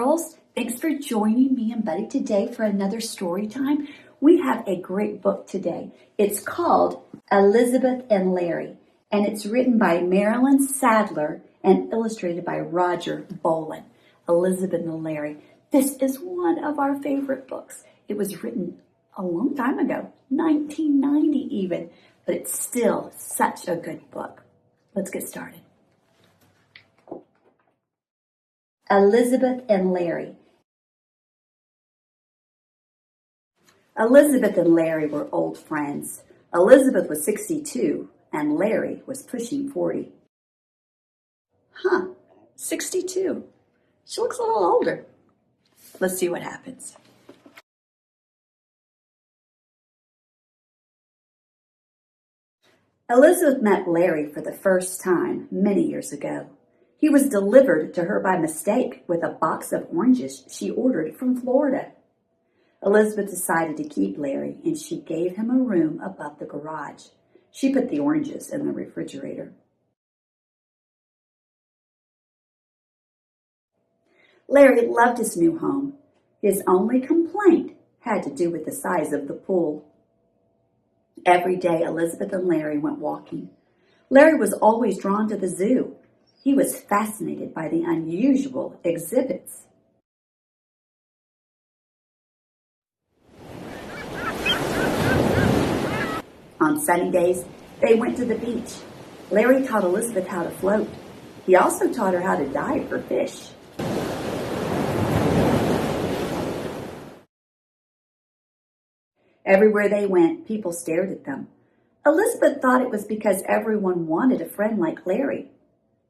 girls. Thanks for joining me and Buddy today for another story time. We have a great book today. It's called Elizabeth and Larry, and it's written by Marily Sadler and illustrated by Roger Bollen. Elizabeth and Larry. This is one of our favorite books. It was written a long time ago, 1990 even, but it's still such a good book. Let's get started. Elizabeth and Larry. Elizabeth and Larry were old friends. Elizabeth was 62 and Larry was pushing 40. 62. She looks a little older. Let's see what happens. Elizabeth met Larry for the first time many years ago. He was delivered to her by mistake with a box of oranges she ordered from Florida. Elizabeth decided to keep Larry, and she gave him a room above the garage. She put the oranges in the refrigerator. Larry loved his new home. His only complaint had to do with the size of the pool. Every day, Elizabeth and Larry went walking. Larry was always drawn to the zoo. He was fascinated by the unusual exhibits. On sunny days, they went to the beach. Larry taught Elizabeth how to float. He also taught her how to dive for fish. Everywhere they went, people stared at them. Elizabeth thought it was because everyone wanted a friend like Larry.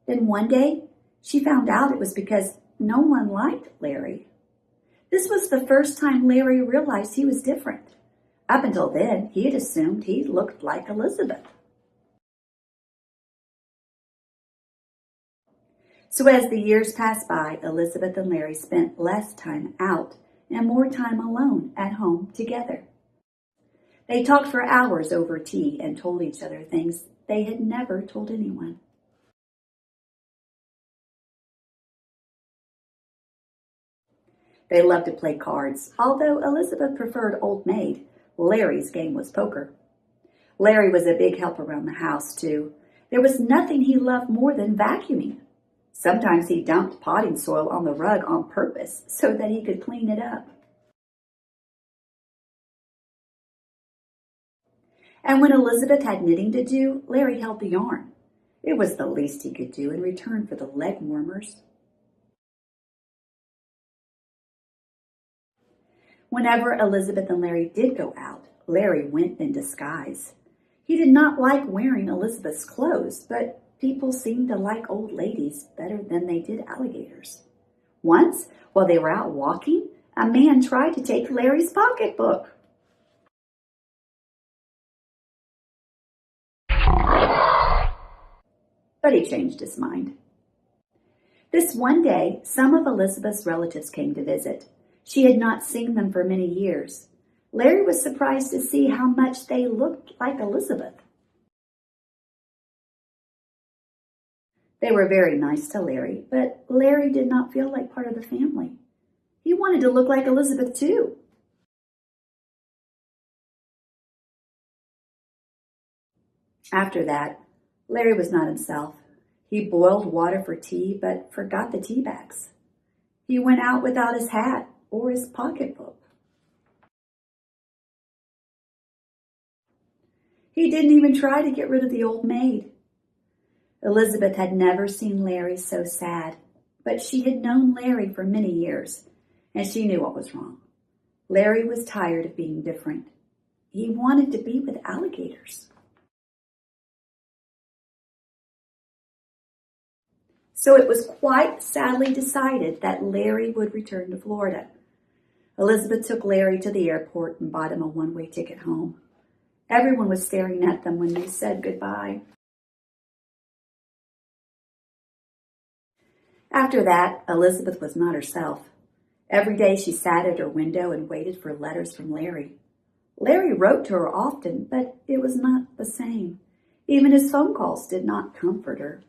Then one day, she found out it was because no one liked Larry. This was the first time Larry realized he was different. Up until then, he had assumed he looked like Elizabeth. So as the years passed by, Elizabeth and Larry spent less time out and more time alone at home together. They talked for hours over tea and told each other things they had never told anyone. They loved to play cards, although Elizabeth preferred Old Maid. Larry's game was poker. Larry was a big help around the house, too. There was nothing he loved more than vacuuming. Sometimes he dumped potting soil on the rug on purpose so that he could clean it up. And when Elizabeth had knitting to do, Larry held the yarn. It was the least he could do in return for the leg warmers. Whenever Elizabeth and Larry did go out, Larry went in disguise. He did not like wearing Elizabeth's clothes, but people seemed to like old ladies better than they did alligators. Once, while they were out walking, a man tried to take Larry's pocketbook. But he changed his mind. This one day, some of Elizabeth's relatives came to visit. She had not seen them for many years. Larry was surprised to see how much they looked like Elizabeth. They were very nice to Larry, but Larry did not feel like part of the family. He wanted to look like Elizabeth too. After that, Larry was not himself. He boiled water for tea, but forgot the tea bags. He went out without his hat or his pocketbook. He didn't even try to get rid of the old maid. Elizabeth had never seen Larry so sad, but she had known Larry for many years, and she knew what was wrong. Larry was tired of being different. He wanted to be with alligators. So it was quite sadly decided that Larry would return to Florida. Elizabeth took Larry to the airport and bought him a one-way ticket home. Everyone was staring at them when they said goodbye. After that, Elizabeth was not herself. Every day she sat at her window and waited for letters from Larry. Larry wrote to her often, but it was not the same. Even his phone calls did not comfort her.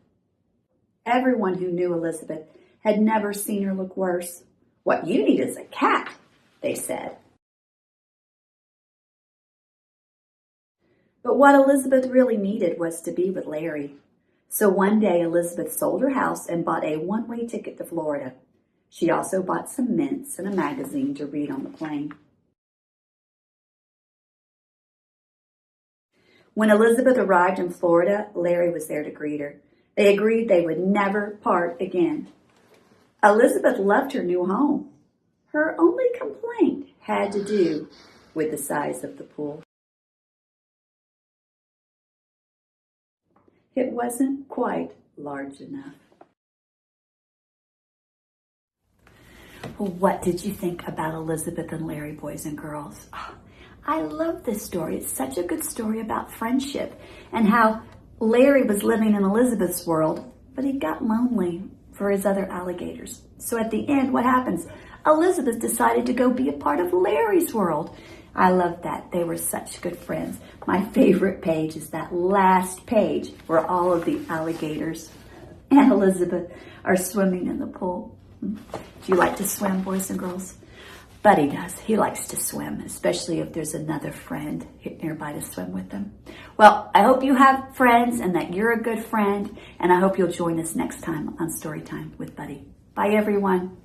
Everyone who knew Elizabeth had never seen her look worse. "What you need is a cat," they said. But what Elizabeth really needed was to be with Larry. So one day Elizabeth sold her house and bought a one-way ticket to Florida. She also bought some mints and a magazine to read on the plane. When Elizabeth arrived in Florida, Larry was there to greet her. They agreed they would never part again. Elizabeth loved her new home. Her only complaint had to do with the size of the pool. It wasn't quite large enough. Well, what did you think about Elizabeth and Larry, boys and girls? Oh, I love this story. It's such a good story about friendship and how Larry was living in Elizabeth's world, but he got lonely for his other alligators. So at the end, what happens? Elizabeth decided to go be a part of Larry's world. I love that. They were such good friends. My favorite page is that last page where all of the alligators and Elizabeth are swimming in the pool. Do you like to swim, boys and girls? Buddy does. He likes to swim, especially if there's another friend nearby to swim with them. Well, I hope you have friends and that you're a good friend, and I hope you'll join us next time on Storytime with Buddy. Bye, everyone.